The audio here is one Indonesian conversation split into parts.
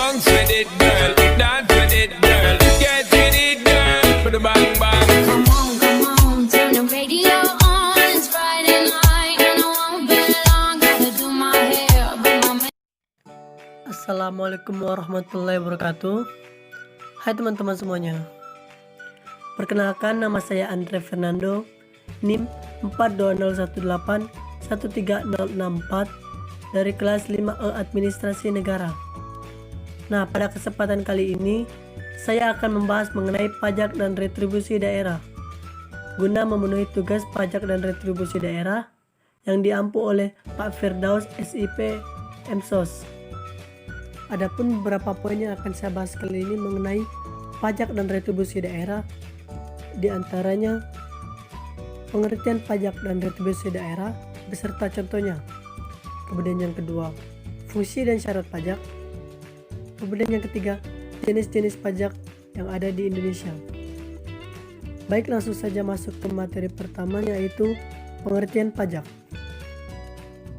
bounce with it, girl. Dance with it, girl. Get with it, girl. Put the bang bang. Come on, turn the radio on. It's Friday night and I won't be long. Gotta do my hair, but my Assalamualaikum warahmatullahi wabarakatuh. Hai teman-teman semuanya. Perkenalkan, nama saya Andre Fernando, NIM 42018130064 dari kelas 5E Administrasi Negara. Nah, pada kesempatan kali ini saya akan membahas mengenai pajak dan retribusi daerah guna memenuhi tugas pajak dan retribusi daerah yang diampu oleh Pak Firdaus SIP MSOS. Adapun beberapa poin yang akan saya bahas kali ini mengenai pajak dan retribusi daerah, di antaranya pengertian pajak dan retribusi daerah beserta contohnya. Kemudian yang kedua, fungsi dan syarat pajak. Kemudian yang ketiga, jenis-jenis pajak yang ada di Indonesia. Baik, langsung saja masuk ke materi pertama, yaitu pengertian pajak.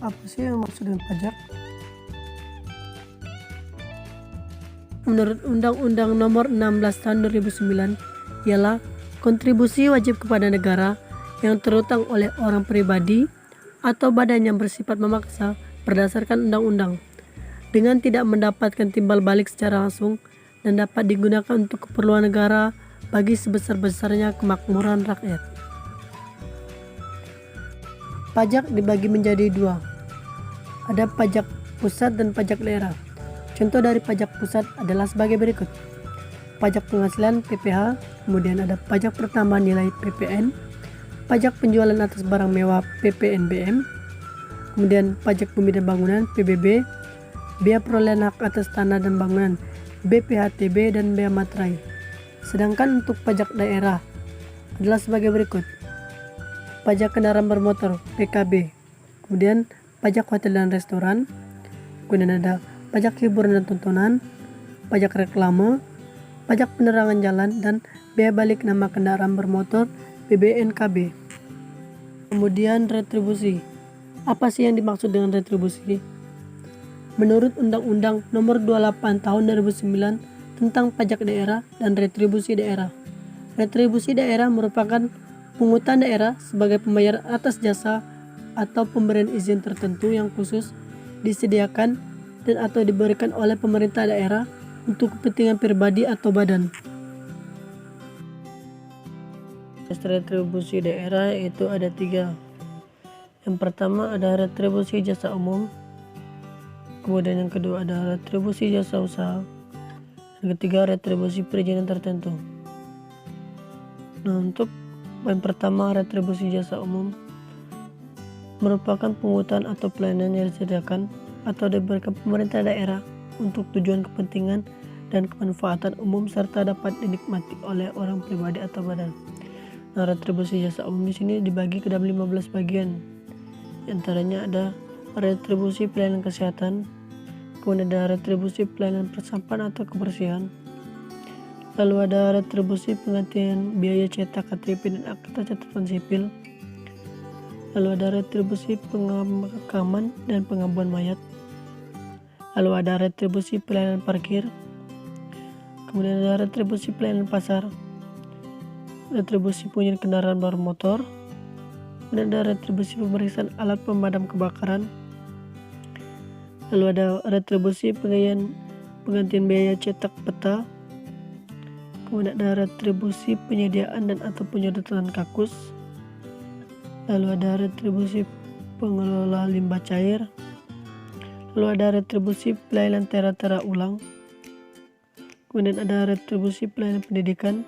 Apa sih yang maksud dengan pajak? Menurut Undang-Undang Nomor 16 Tahun 2009 ialah kontribusi wajib kepada negara yang terutang oleh orang pribadi atau badan yang bersifat memaksa berdasarkan undang-undang dengan tidak mendapatkan timbal balik secara langsung dan dapat digunakan untuk keperluan negara bagi sebesar-besarnya kemakmuran rakyat. Pajak dibagi menjadi dua. Ada pajak pusat dan pajak daerah. Contoh dari pajak pusat adalah sebagai berikut. Pajak penghasilan PPh, kemudian ada pajak pertambahan nilai PPN, pajak penjualan atas barang mewah PPNBM, kemudian pajak bumi dan bangunan PBB, biaya perolehan hak atas tanah dan bangunan BPHTB dan bea materai. Sedangkan untuk pajak daerah adalah sebagai berikut. Pajak kendaraan bermotor PKB, kemudian pajak hotel dan restoran, kemudian ada pajak hiburan dan tontonan, pajak reklame, pajak penerangan jalan, dan bea balik nama kendaraan bermotor BBNKB. Kemudian retribusi. Apa sih yang dimaksud dengan retribusi? Menurut Undang-Undang Nomor 28 Tahun 2009 tentang pajak daerah dan retribusi daerah. Retribusi daerah merupakan pungutan daerah sebagai pembayar atas jasa atau pemberian izin tertentu yang khusus disediakan dan atau diberikan oleh pemerintah daerah untuk kepentingan pribadi atau badan. Retribusi daerah itu ada 3. Yang pertama ada retribusi jasa umum, kemudian yang kedua ada retribusi jasa usaha, yang ketiga retribusi perizinan tertentu. Nah, untuk yang pertama, retribusi jasa umum merupakan pungutan atau pelayanan yang disediakan atau diberikan pemerintah daerah untuk tujuan kepentingan dan kemanfaatan umum serta dapat dinikmati oleh orang pribadi atau badan. Nah, retribusi jasa umum di sini dibagi ke dalam 15 bagian. Di antaranya ada retribusi pelayanan kesehatan, kemudian ada retribusi pelayanan persampahan atau kebersihan, lalu ada retribusi penggantian biaya cetak KTP dan akta catatan sipil, lalu ada retribusi pemakaman dan pengabuan mayat, lalu ada retribusi pelayanan parkir, kemudian ada retribusi pelayanan pasar, retribusi punya kendaraan bermotor, dan ada retribusi pemeriksaan alat pemadam kebakaran, lalu ada retribusi penggantian biaya cetak peta, kemudian ada retribusi penyediaan dan atau penyedotan kakus, lalu ada retribusi pengelola limbah cair, lalu ada retribusi pelayanan tera-tera ulang, kemudian ada retribusi pelayanan pendidikan,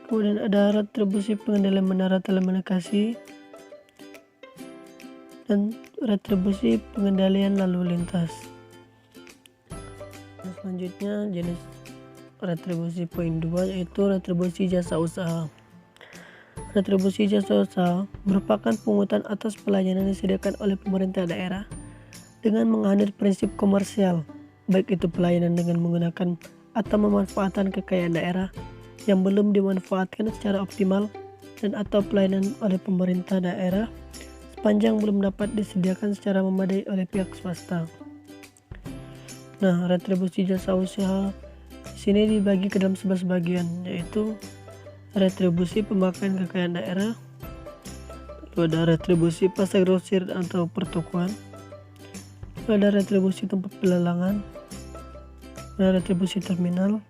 kemudian ada retribusi pengendalian menara telekomunikasi, dan retribusi pengendalian lalu lintas. Selanjutnya jenis retribusi poin 2 yaitu retribusi jasa usaha. Retribusi jasa usaha merupakan pungutan atas pelayanan yang disediakan oleh pemerintah daerah dengan menganut prinsip komersial, baik itu pelayanan dengan menggunakan atau memanfaatkan kekayaan daerah yang belum dimanfaatkan secara optimal dan atau pelayanan oleh pemerintah daerah sepanjang belum dapat disediakan secara memadai oleh pihak swasta. Nah, retribusi jasa usaha di sini dibagi ke dalam 11 bagian, yaitu retribusi pemakaian kekayaan daerah, lalu ada retribusi pasar grosir atau pertokoan, lalu ada retribusi tempat pelelangan, ada retribusi terminal,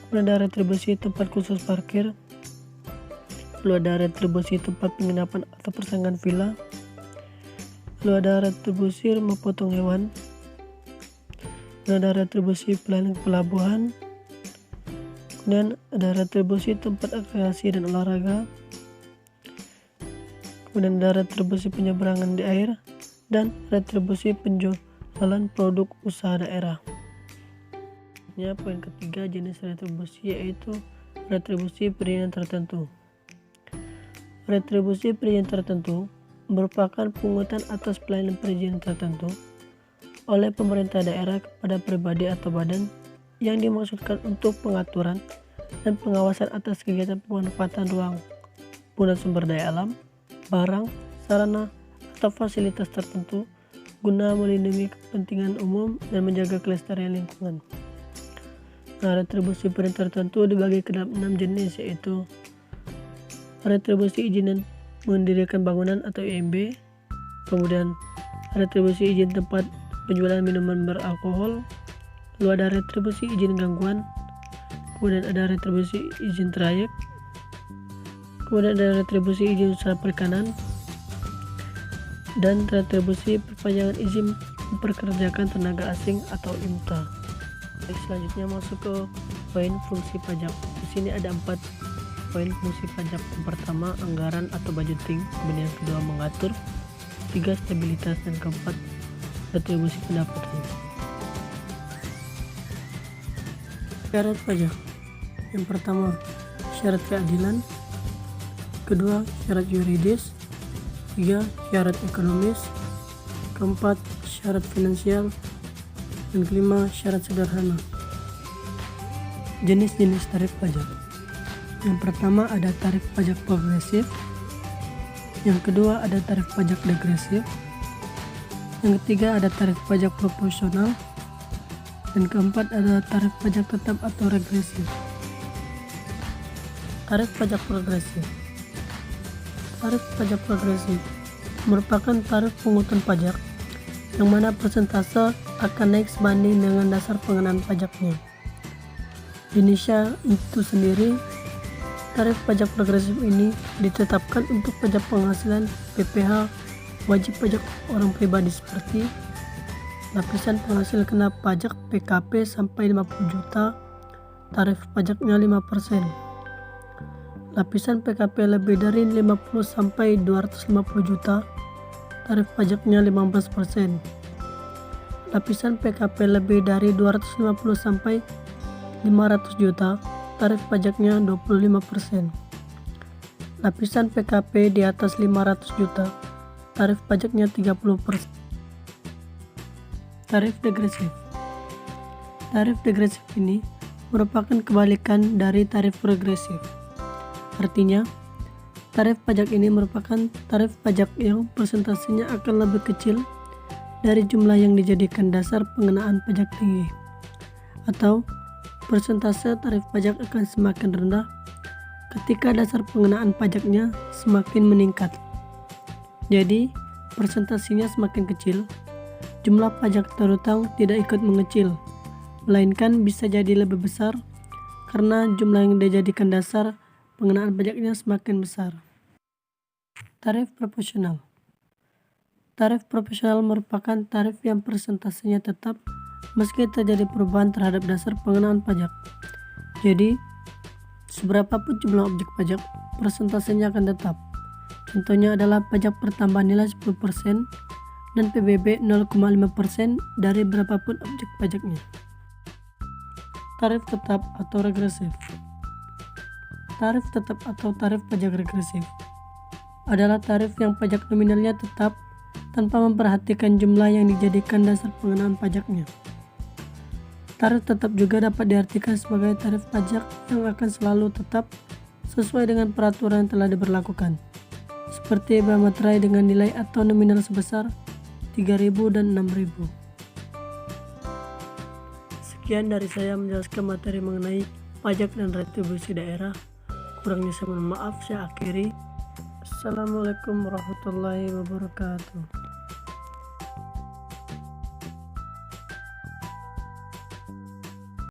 ada retribusi tempat khusus parkir, lalu ada retribusi tempat penginapan atau persanggahan villa, lalu ada retribusi rumah potong hewan, lalu ada retribusi pelayanan pelabuhan, kemudian ada retribusi tempat rekreasi dan olahraga, kemudian ada retribusi penyeberangan di air, dan retribusi penjualan produk usaha daerah. Poin ketiga, jenis retribusi yaitu retribusi perizinan tertentu. Retribusi perizinan tertentu merupakan pungutan atas pelayanan perizinan tertentu oleh pemerintah daerah kepada pribadi atau badan yang dimaksudkan untuk pengaturan dan pengawasan atas kegiatan pemanfaatan ruang, penggunaan sumber daya alam, barang, sarana, atau fasilitas tertentu guna melindungi kepentingan umum dan menjaga kelestarian lingkungan. Nah, retribusi perizinan tertentu dibagi ke dalam 6 jenis, yaitu retribusi izin mendirikan bangunan atau IMB, kemudian retribusi izin tempat penjualan minuman beralkohol, lalu ada retribusi izin gangguan, kemudian ada retribusi izin trayek, kemudian ada retribusi izin usaha perikanan, dan retribusi perpanjangan izin memperkerjakan tenaga asing atau IMTA. Selanjutnya masuk ke poin fungsi pajak. Di sini ada 4 poin fungsi pajak. Yang pertama, anggaran atau budgeting, kemudian yang kedua mengatur, ketiga stabilitas, dan keempat retribusi pendapatan. Syarat pajak. Yang pertama, syarat keadilan, kedua, syarat yuridis, tiga, syarat ekonomis, keempat, syarat finansial, dan kelima, syarat sederhana. Jenis-jenis tarif pajak. Yang pertama ada tarif pajak progresif, yang kedua ada tarif pajak degresif, yang ketiga ada tarif pajak proporsional, dan keempat ada tarif pajak tetap atau regresif. Tarif pajak progresif. Tarif pajak progresif merupakan tarif pungutan pajak yang mana persentase akan naik sebanding dengan dasar pengenaan pajaknya. Di Indonesia itu sendiri, tarif pajak progresif ini ditetapkan untuk pajak penghasilan, PPh, wajib pajak orang pribadi seperti lapisan penghasil kena pajak PKP sampai 50 juta, tarif pajaknya 5%. Lapisan PKP lebih dari 50 sampai 250 juta, tarif pajaknya 15%. Lapisan PKP lebih dari 250 sampai 500 juta, tarif pajaknya 25%. Lapisan PKP di atas 500 juta, tarif pajaknya 30%. Tarif degresif. Tarif degresif ini merupakan kebalikan dari tarif progresif. Artinya, tarif pajak ini merupakan tarif pajak yang persentasenya akan lebih kecil dari jumlah yang dijadikan dasar pengenaan pajak tinggi, atau persentase tarif pajak akan semakin rendah ketika dasar pengenaan pajaknya semakin meningkat. Jadi, persentasenya semakin kecil, jumlah pajak terutang tidak ikut mengecil, melainkan bisa jadi lebih besar karena jumlah yang dijadikan dasar pengenaan pajaknya semakin besar. Tarif proporsional. Tarif proporsional merupakan tarif yang persentasenya tetap meski terjadi perubahan terhadap dasar pengenaan pajak. Jadi, seberapapun jumlah objek pajak, persentasenya akan tetap. Contohnya adalah pajak pertambahan nilai 10% dan PBB 0,5% dari berapapun objek pajaknya. Tarif tetap atau regresif. Tarif tetap atau tarif pajak regresif adalah tarif yang pajak nominalnya tetap tanpa memperhatikan jumlah yang dijadikan dasar pengenaan pajaknya. Tarif tetap juga dapat diartikan sebagai tarif pajak yang akan selalu tetap sesuai dengan peraturan yang telah diberlakukan, seperti bea materai dengan nilai atau nominal sebesar 3.000 dan 6.000. Sekian dari saya menjelaskan materi mengenai pajak dan retribusi daerah. Kurangnya saya mohon maaf, saya akhiri. Assalamualaikum warahmatullahi wabarakatuh.